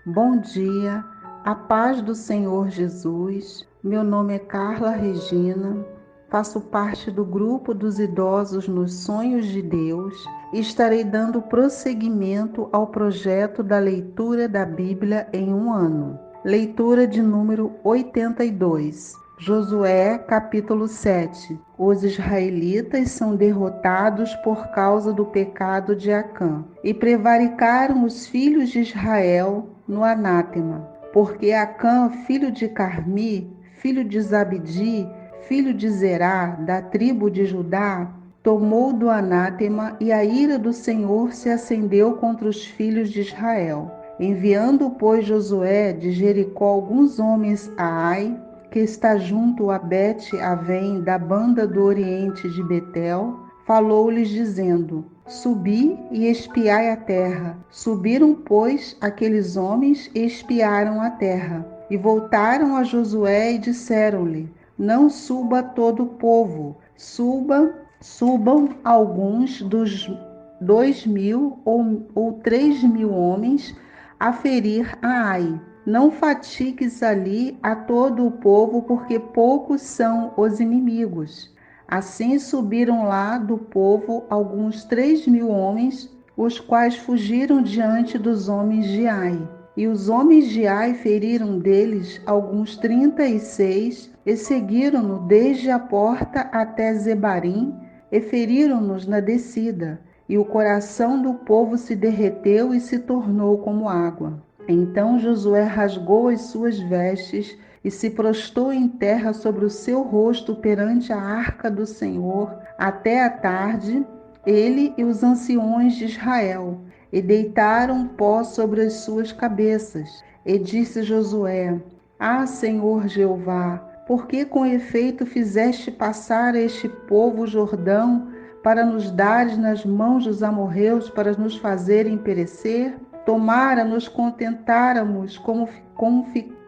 Bom dia, a paz do Senhor Jesus. Meu nome é Carla Regina, faço parte do grupo dos idosos nos sonhos de Deus e estarei dando prosseguimento ao projeto da leitura da Bíblia em um ano. Leitura de número 82. Josué, capítulo 7. Os israelitas são derrotados por causa do pecado de Acã e prevaricaram os filhos de Israel no anátema, porque Acã, filho de Carmi, filho de Zabdi, filho de Zerá, da tribo de Judá, tomou do anátema, e a ira do Senhor se acendeu contra os filhos de Israel. Enviando, pois, Josué de Jericó alguns homens a Ai, que está junto a Bet-Avém, da banda do oriente de Betel, falou-lhes dizendo: Subi e espiai a terra. Subiram, pois, aqueles homens e espiaram a terra. E voltaram a Josué e disseram-lhe: Não suba todo o povo, subam alguns dos 2.000 ou 3.000 homens a ferir a Ai. Não fatigues ali a todo o povo, porque poucos são os inimigos. Assim subiram lá do povo alguns 3.000 homens, os quais fugiram diante dos homens de Ai. E os homens de Ai feriram deles alguns 36 e seguiram-no desde a porta até Zebarim e feriram-nos na descida. E o coração do povo se derreteu e se tornou como água. Então Josué rasgou as suas vestes e se prostrou em terra sobre o seu rosto perante a arca do Senhor até a tarde, ele e os anciões de Israel, e deitaram pó sobre as suas cabeças. E disse Josué: Ah, Senhor Jeová, por que com efeito fizeste passar este povo o Jordão para nos dares nas mãos dos amorreus para nos fazerem perecer? Tomara nos contentáramos como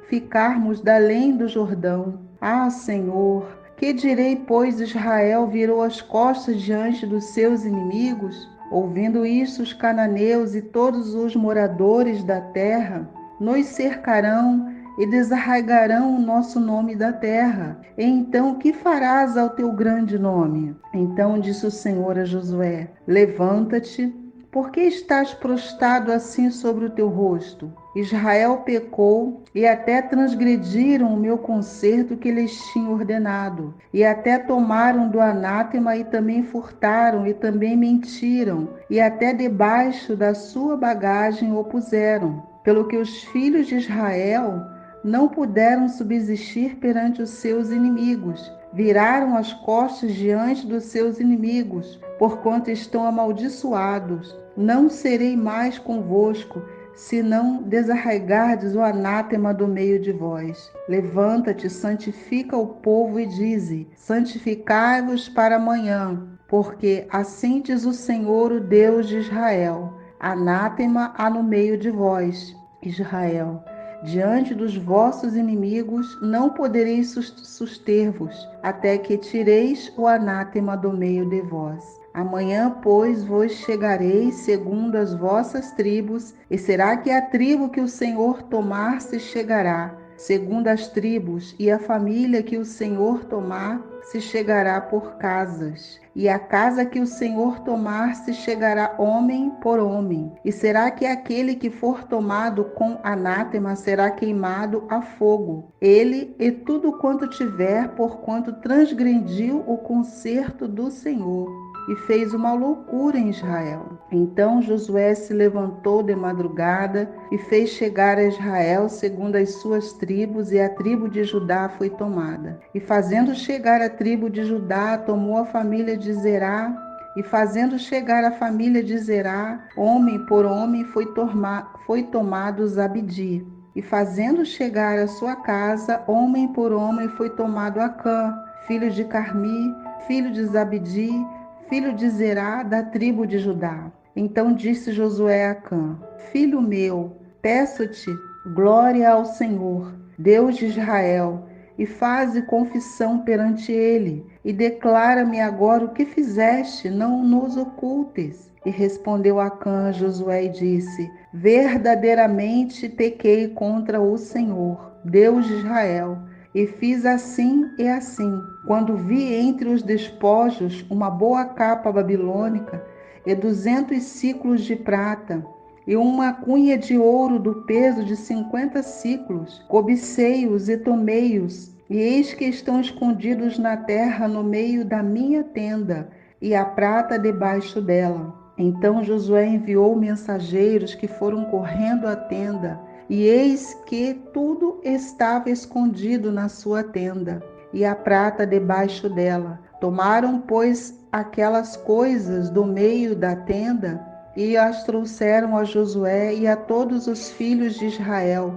ficarmos da além do Jordão. Ah, Senhor, que direi, pois Israel virou as costas diante dos seus inimigos? Ouvindo isso, os cananeus e todos os moradores da terra nos cercarão e desarraigarão o nosso nome da terra. E então, que farás ao teu grande nome? Então disse o Senhor a Josué: Levanta-te. Por que estás prostrado assim sobre o teu rosto? Israel pecou e até transgrediram o meu concerto que lhes tinha ordenado, e até tomaram do anátema e também furtaram e também mentiram, e até debaixo da sua bagagem o puseram, pelo que os filhos de Israel não puderam subsistir perante os seus inimigos. Viraram as costas diante dos seus inimigos, porquanto estão amaldiçoados. Não serei mais convosco, se não desarraigardes o anátema do meio de vós. Levanta-te, santifica o povo e dize: santificai-vos para amanhã, porque assim diz o Senhor, o Deus de Israel: anátema há no meio de vós, Israel. Diante dos vossos inimigos não podereis suster-vos, até que tireis o anátema do meio de vós. Amanhã, pois, vos chegareis segundo as vossas tribos, e será que a tribo que o Senhor tomar se chegará, segundo as tribos, e a família que o Senhor tomar se chegará por casas. E a casa que o Senhor tomar se chegará homem por homem. E será que aquele que for tomado com anátema será queimado a fogo, ele e tudo quanto tiver, porquanto transgrediu o concerto do Senhor e fez uma loucura em Israel. Então Josué se levantou de madrugada e fez chegar a Israel segundo as suas tribos, e a tribo de Judá foi tomada. E fazendo chegar a tribo de Judá, tomou a família de Zerá, e fazendo chegar a família de Zerá, homem por homem, foi tomado Zabdi. E fazendo chegar a sua casa, homem por homem, foi tomado Acã, filho de Carmi, filho de Zabdi, filho de Zerá, da tribo de Judá. Então disse Josué a Acã: Filho meu, peço-te glória ao Senhor, Deus de Israel, e faze confissão perante ele, e declara-me agora o que fizeste, não nos ocultes. E respondeu Acã a Josué e disse: verdadeiramente pequei contra o Senhor, Deus de Israel, e fiz assim e assim. Quando vi entre os despojos uma boa capa babilônica e 200 siclos de prata, e uma cunha de ouro do peso de 50 siclos, cobicei-os e tomei-os, e eis que estão escondidos na terra no meio da minha tenda, e a prata debaixo dela. Então Josué enviou mensageiros que foram correndo à tenda, e eis que tudo estava escondido na sua tenda, e a prata debaixo dela. Tomaram, pois, aquelas coisas do meio da tenda, e as trouxeram a Josué e a todos os filhos de Israel,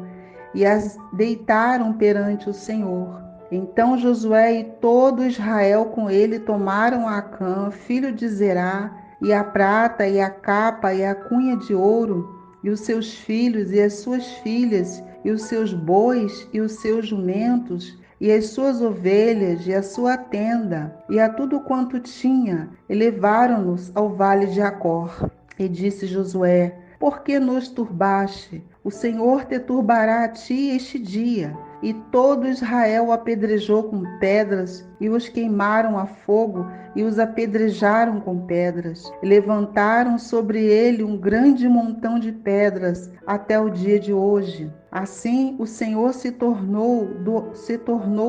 e as deitaram perante o Senhor. Então Josué e todo Israel com ele tomaram a Acã, filho de Zerá, e a prata, e a capa, e a cunha de ouro, e os seus filhos, e as suas filhas, e os seus bois, e os seus jumentos, e as suas ovelhas, e a sua tenda, e a tudo quanto tinha, e levaram-nos ao vale de Acor. E disse Josué: por que nos turbaste? O Senhor te turbará a ti este dia. E todo Israel o apedrejou com pedras, e os queimaram a fogo, e os apedrejaram com pedras. E levantaram sobre ele um grande montão de pedras, até o dia de hoje. Assim o Senhor se tornou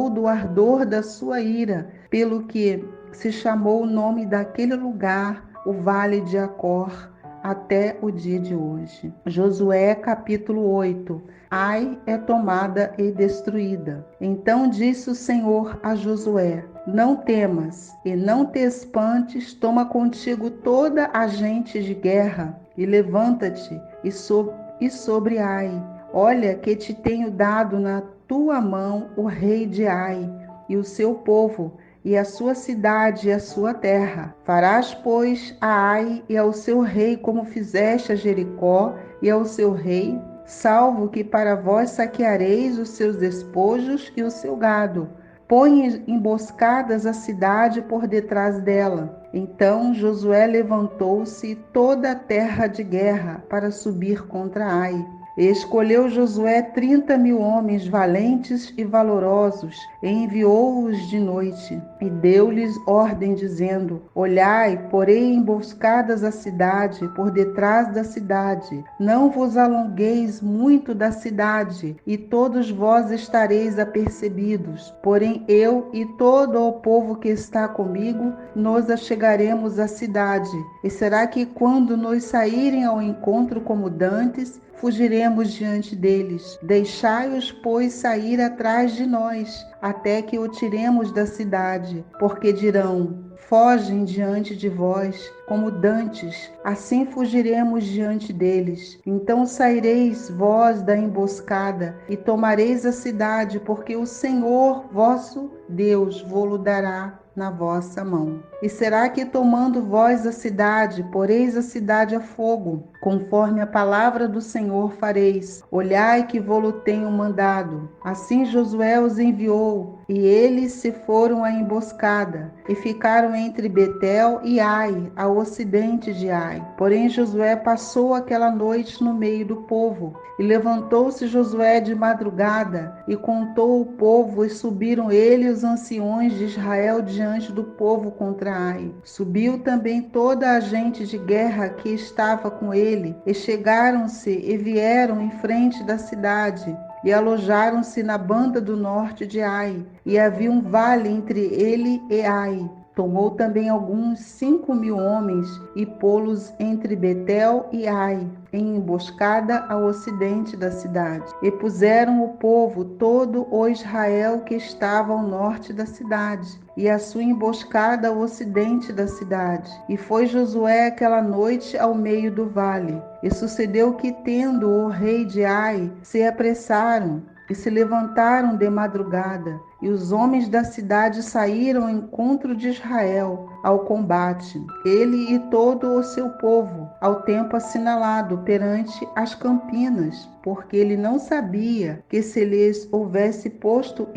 do ardor da sua ira, pelo que se chamou o nome daquele lugar, o Vale de Acor, até o dia de hoje. Josué capítulo 8. Ai é tomada e destruída. Então disse o Senhor a Josué: não temas e não te espantes, toma contigo toda a gente de guerra e levanta-te e sobre Ai. Olha que te tenho dado na tua mão o rei de Ai e o seu povo, e a sua cidade e a sua terra. Farás, pois, a Ai e ao seu rei como fizeste a Jericó e ao seu rei, salvo que para vós saqueareis os seus despojos e o seu gado. Põe emboscadas a cidade por detrás dela. Então Josué levantou-se toda a terra de guerra para subir contra Ai. E escolheu Josué 30.000 homens valentes e valorosos, e enviou-os de noite, e deu-lhes ordem, dizendo: olhai, porei emboscadas a cidade, por detrás da cidade. Não vos alongueis muito da cidade, e todos vós estareis apercebidos. Porém eu e todo o povo que está comigo, nos achegaremos à cidade. E será que quando nos saírem ao encontro como dantes, fugiremos diante deles. Deixai-os, pois, sair atrás de nós, até que o tiremos da cidade, porque dirão: fogem diante de vós, como dantes, assim fugiremos diante deles. Então saireis vós da emboscada e tomareis a cidade, porque o Senhor, vosso Deus, vô-lo dará na vossa mão. E será que, tomando vós a cidade, poreis a cidade a fogo, conforme a palavra do Senhor fareis. Olhai que vô-lo tenho mandado. Assim Josué os enviou, e eles se foram à emboscada, e ficaram entre Betel e Ai, ao ocidente de Ai. Porém Josué passou aquela noite no meio do povo. E levantou-se Josué de madrugada, e contou o povo, e subiram ele e os anciões de Israel diante do povo contra Ai. Subiu também toda a gente de guerra que estava com ele, e chegaram-se e vieram em frente da cidade, e alojaram-se na banda do norte de Ai, e havia um vale entre ele e Ai. Tomou também alguns 5.000 homens e pô-los entre Betel e Ai, em emboscada ao ocidente da cidade. E puseram o povo todo o Israel que estava ao norte da cidade, e a sua emboscada ao ocidente da cidade. E foi Josué aquela noite ao meio do vale. E sucedeu que, tendo o rei de Ai, se apressaram, e se levantaram de madrugada, E os homens da cidade saíram ao encontro de Israel ao combate, ele e todo o seu povo, ao tempo assinalado perante as campinas, porque ele não sabia que se lhes houvesse posto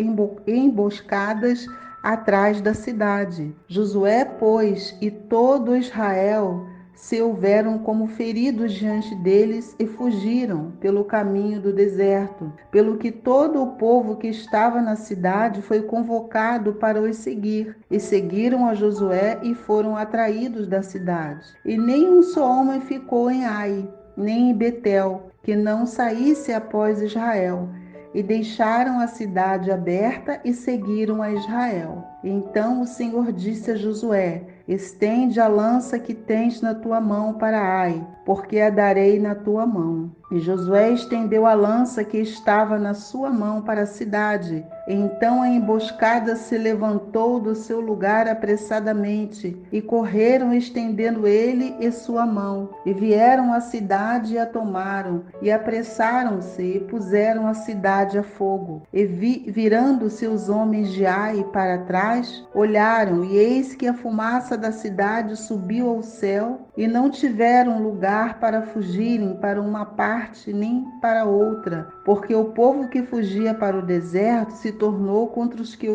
emboscadas atrás da cidade. Josué, pois, e todo Israel se houveram como feridos diante deles e fugiram pelo caminho do deserto, pelo que todo o povo que estava na cidade foi convocado para os seguir, e seguiram a Josué e foram atraídos da cidade. E nem um só homem ficou em Ai, nem em Betel, que não saísse após Israel. E deixaram a cidade aberta e seguiram a Israel. Então o Senhor disse a Josué: estende a lança que tens na tua mão para Ai, porque a darei na tua mão. E Josué estendeu a lança que estava na sua mão para a cidade. E então a emboscada se levantou do seu lugar apressadamente, e correram estendendo ele e sua mão. E vieram à cidade e a tomaram, e apressaram-se e puseram a cidade a fogo. E virando-se os homens de Ai para trás, olharam, e eis que a fumaça da cidade subiu ao céu, e não tiveram lugar para fugirem para uma parte nem para outra, porque o povo que fugia para o deserto se tornou contra os que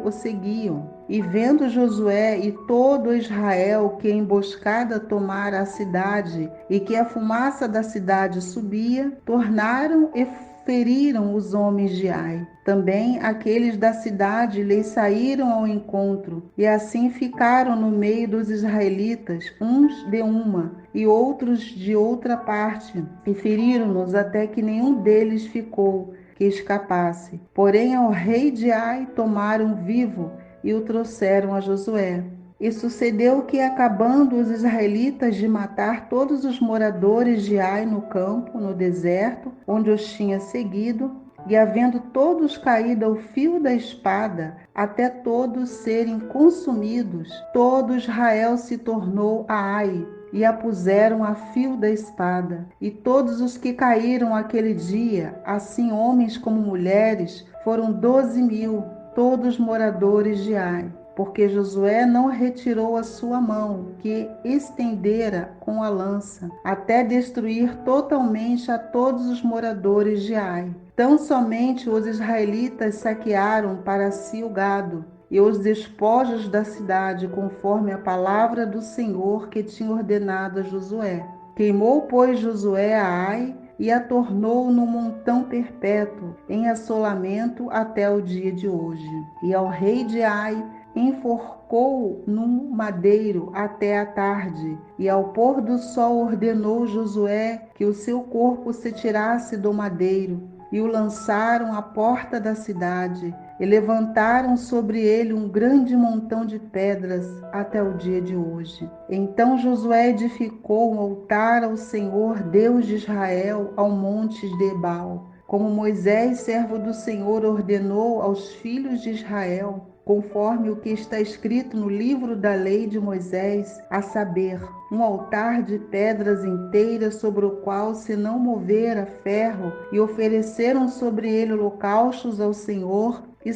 o seguiam. E vendo Josué e todo Israel que a emboscada tomara a cidade e que a fumaça da cidade subia, tornaram e feriram os homens de Ai. Também aqueles da cidade lhes saíram ao encontro, e assim ficaram no meio dos israelitas, uns de uma e outros de outra parte, e feriram-nos até que nenhum deles ficou que escapasse. Porém ao rei de Ai tomaram vivo e o trouxeram a Josué. E sucedeu que, acabando os israelitas de matar todos os moradores de Ai no campo, no deserto, onde os tinha seguido, e havendo todos caído ao fio da espada, até todos serem consumidos, todo Israel se tornou a Ai, e a puseram a fio da espada. E todos os que caíram aquele dia, assim homens como mulheres, foram 12.000, todos moradores de Ai. Porque Josué não retirou a sua mão, que estendera com a lança, até destruir totalmente a todos os moradores de Ai. Tão somente os israelitas saquearam para si o gado e os despojos da cidade, conforme a palavra do Senhor que tinha ordenado a Josué. Queimou, pois, Josué a Ai e a tornou num montão perpétuo, em assolamento até o dia de hoje. E ao rei de Ai enforcou num madeiro até a tarde, e ao pôr do sol ordenou Josué que o seu corpo se tirasse do madeiro, e o lançaram à porta da cidade, e levantaram sobre ele um grande montão de pedras até o dia de hoje. Então Josué edificou um altar ao Senhor, Deus de Israel, ao monte de Ebal, como Moisés, servo do Senhor, ordenou aos filhos de Israel, conforme o que está escrito no livro da lei de Moisés, a saber, um altar de pedras inteiras sobre o qual se não movera ferro, e ofereceram sobre ele holocaustos ao Senhor e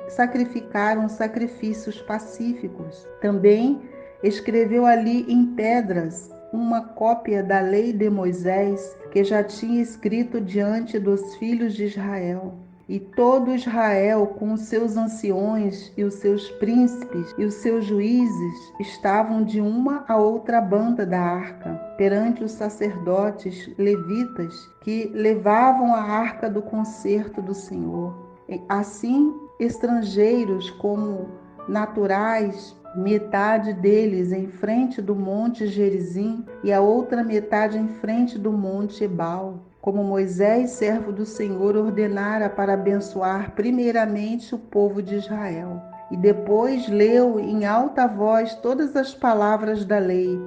sacrificaram sacrifícios pacíficos. Também escreveu ali em pedras uma cópia da lei de Moisés, que já tinha escrito diante dos filhos de Israel. E todo Israel, com os seus anciões e os seus príncipes e os seus juízes, estavam de uma a outra banda da arca, perante os sacerdotes levitas que levavam a arca do concerto do Senhor. Assim, estrangeiros como naturais, metade deles em frente do monte Gerizim e a outra metade em frente do monte Ebal, como Moisés, servo do Senhor, ordenara para abençoar primeiramente o povo de Israel. E depois leu em alta voz todas as palavras da lei,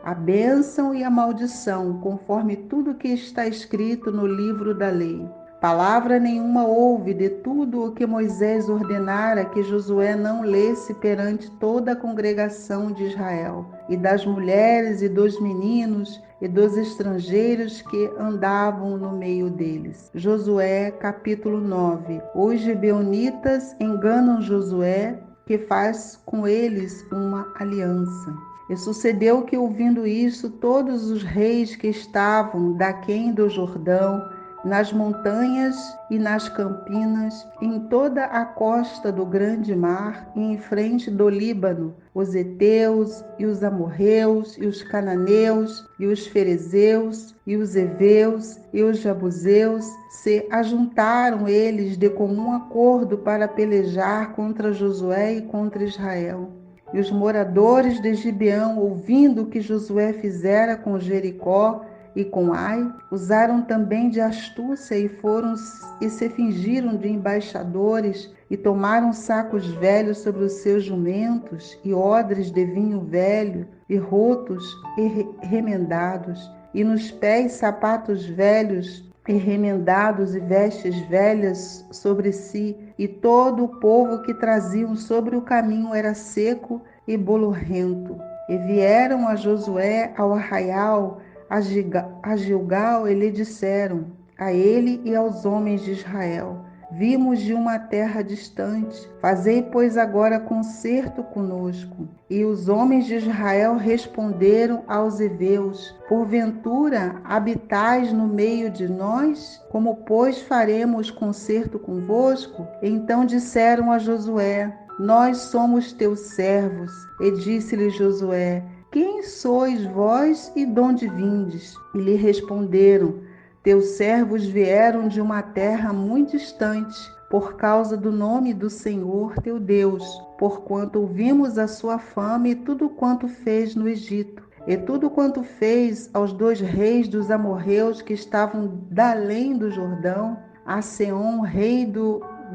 a bênção e a maldição, conforme tudo que está escrito no livro da lei. Palavra nenhuma houve de tudo o que Moisés ordenara que Josué não lesse perante toda a congregação de Israel, e das mulheres e dos meninos e dos estrangeiros que andavam no meio deles. Josué, capítulo 9. Os gibeonitas enganam Josué, que faz com eles uma aliança. E sucedeu que, ouvindo isso, todos os reis que estavam daquém do Jordão, nas montanhas e nas campinas, em toda a costa do grande mar e em frente do Líbano, os heteus e os amorreus e os cananeus e os ferezeus e os heveus e os jebuseus, se ajuntaram eles de comum acordo para pelejar contra Josué e contra Israel. E os moradores de Gibeão, ouvindo o que Josué fizera com Jericó e com Ai, usaram também de astúcia e foram e se fingiram de embaixadores e tomaram sacos velhos sobre os seus jumentos e odres de vinho velho e rotos e remendados, e nos pés sapatos velhos e remendados e vestes velhas sobre si, e todo o povo que traziam sobre o caminho era seco e bolorrento. E vieram a Josué ao arraial a Gilgal, e lhe disseram, a ele e aos homens de Israel: vimos de uma terra distante, fazei, pois, agora concerto conosco. E os homens de Israel responderam aos heveus: porventura habitais no meio de nós? Como, pois, faremos concerto convosco? Então disseram a Josué: nós somos teus servos. E disse-lhe Josué: quem sois vós e de onde vindes? E lhe responderam: teus servos vieram de uma terra muito distante, por causa do nome do Senhor teu Deus, porquanto ouvimos a sua fama e tudo quanto fez no Egito, e tudo quanto fez aos 2 reis dos amorreus que estavam da além do Jordão, a Seom, rei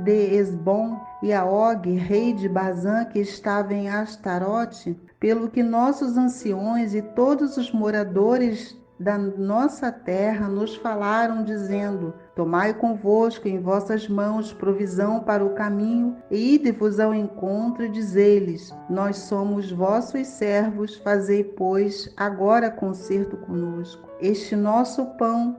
de Esbom, e a Og, rei de Bazã, que estava em Astarote, pelo que nossos anciões e todos os moradores da nossa terra nos falaram, dizendo: tomai convosco em vossas mãos provisão para o caminho, e ide-vos ao encontro, e dizei-lhes: nós somos vossos servos, fazei, pois, agora concerto conosco. Este nosso pão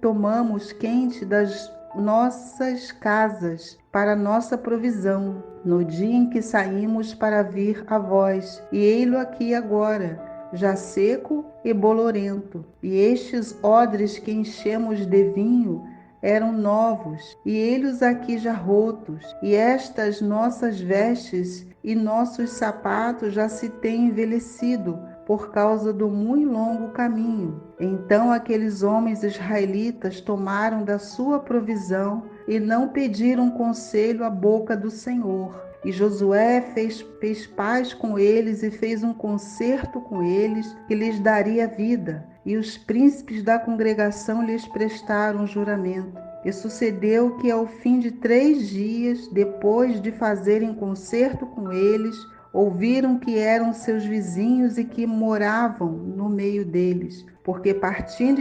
tomamos quente das nossas casas para nossa provisão, no dia em que saímos para vir a vós, e ei-lo aqui agora, já seco e bolorento. E estes odres que enchemos de vinho eram novos, e eles aqui já rotos, e estas nossas vestes e nossos sapatos já se têm envelhecido, por causa do muito longo caminho. Então aqueles homens israelitas tomaram da sua provisão e não pediram conselho à boca do Senhor. E Josué fez paz com eles e fez um concerto com eles que lhes daria vida. E os príncipes da congregação lhes prestaram juramento. E sucedeu que ao fim de 3 dias, depois de fazerem concerto com eles, ouviram que eram seus vizinhos e que moravam no meio deles, porque partindo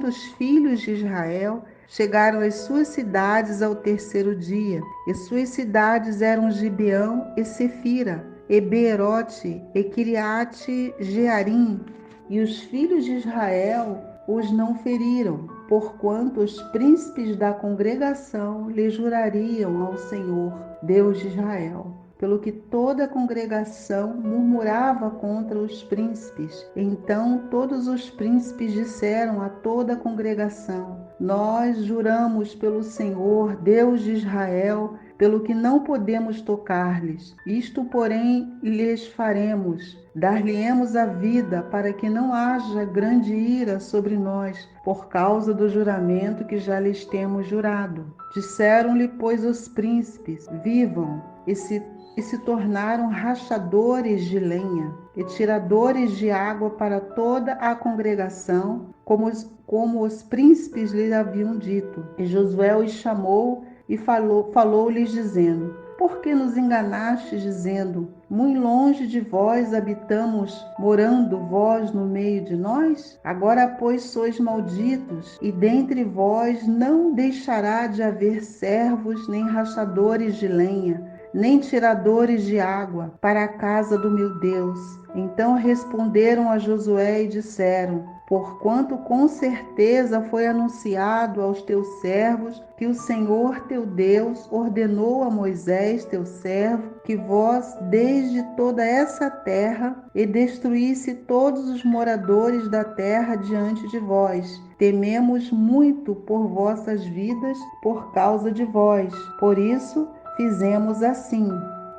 os filhos de Israel chegaram às suas cidades ao 3º dia, e suas cidades eram Gibeão e Sefira, e Beerote e Kiriate Jearim, e os filhos de Israel os não feriram, porquanto os príncipes da congregação lhe jurariam ao Senhor, Deus de Israel. Pelo que toda a congregação murmurava contra os príncipes. Então todos os príncipes disseram a toda a congregação: nós juramos pelo Senhor, Deus de Israel, pelo que não podemos tocar-lhes. Isto, porém, lhes faremos: dar-lhe-emos a vida, para que não haja grande ira sobre nós, por causa do juramento que já lhes temos jurado. Disseram-lhe, pois, os príncipes: vivam, e se tornaram rachadores de lenha e tiradores de água para toda a congregação, como os príncipes lhes haviam dito. E Josué os chamou e falou-lhes, dizendo: Por que nos enganastes, dizendo: muito longe de vós habitamos, morando vós no meio de nós? Agora, pois, sois malditos, e dentre vós não deixará de haver servos, nem rachadores de lenha, nem tiradores de água para a casa do meu Deus. Então responderam a Josué e disseram: porquanto com certeza foi anunciado aos teus servos que o Senhor teu Deus ordenou a Moisés, teu servo, que vós desde toda essa terra e destruísse todos os moradores da terra diante de vós. Tememos muito por vossas vidas por causa de vós. Por isso fizemos assim.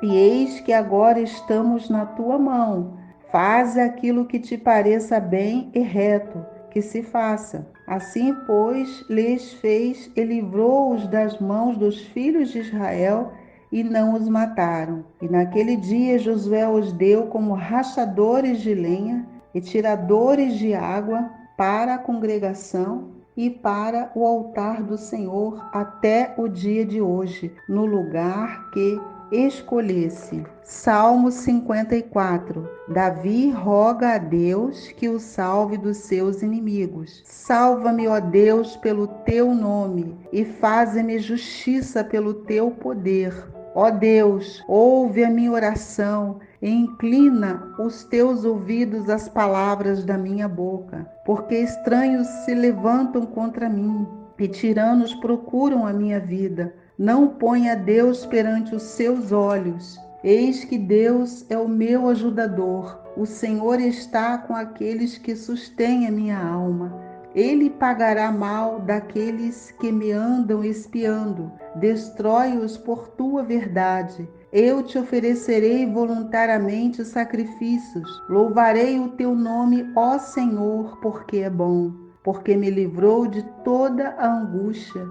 E eis que agora estamos na tua mão. Faze aquilo que te pareça bem e reto, que se faça. Assim, pois, lhes fez e livrou-os das mãos dos filhos de Israel e não os mataram. E naquele dia Josué os deu como rachadores de lenha e tiradores de água para a congregação e para o altar do Senhor até o dia de hoje, no lugar que escolhesse. Salmo 54. Davi roga a Deus que o salve dos seus inimigos. Salva-me, ó Deus, pelo teu nome, e faze-me justiça pelo teu poder. Ó Deus, ouve a minha oração e inclina os teus ouvidos às palavras da minha boca, porque estranhos se levantam contra mim e tiranos procuram a minha vida. Não ponha Deus perante os seus olhos. Eis que Deus é o meu ajudador. O Senhor está com aqueles que sustêm a minha alma. Ele pagará mal daqueles que me andam espiando. Destrói-os por tua verdade. Eu te oferecerei voluntariamente sacrifícios. Louvarei o teu nome, ó Senhor, porque é bom, porque me livrou de toda a angústia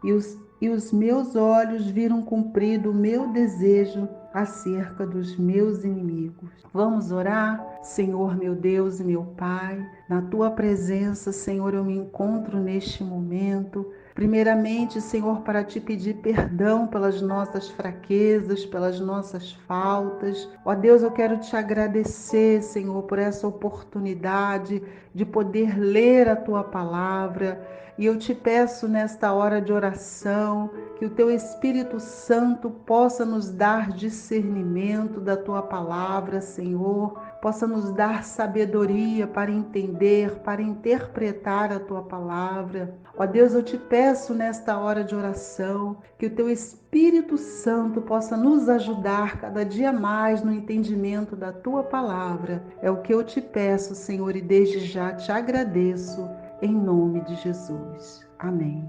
e os meus olhos viram cumprido o meu desejo acerca dos meus inimigos. Vamos orar? Senhor, meu Deus e meu Pai, na tua presença, Senhor, eu me encontro neste momento. Primeiramente, Senhor, para te pedir perdão pelas nossas fraquezas, pelas nossas faltas. Ó Deus, eu quero te agradecer, Senhor, por essa oportunidade de poder ler a tua palavra. E eu te peço nesta hora de oração que o teu Espírito Santo possa nos dar discernimento da tua palavra, Senhor, possa nos dar sabedoria para entender, para interpretar a tua palavra. Ó Deus, eu te peço nesta hora de oração que o teu Espírito Santo possa nos ajudar cada dia mais no entendimento da tua palavra. É o que eu te peço, Senhor, e desde já te agradeço. Em nome de Jesus. Amém.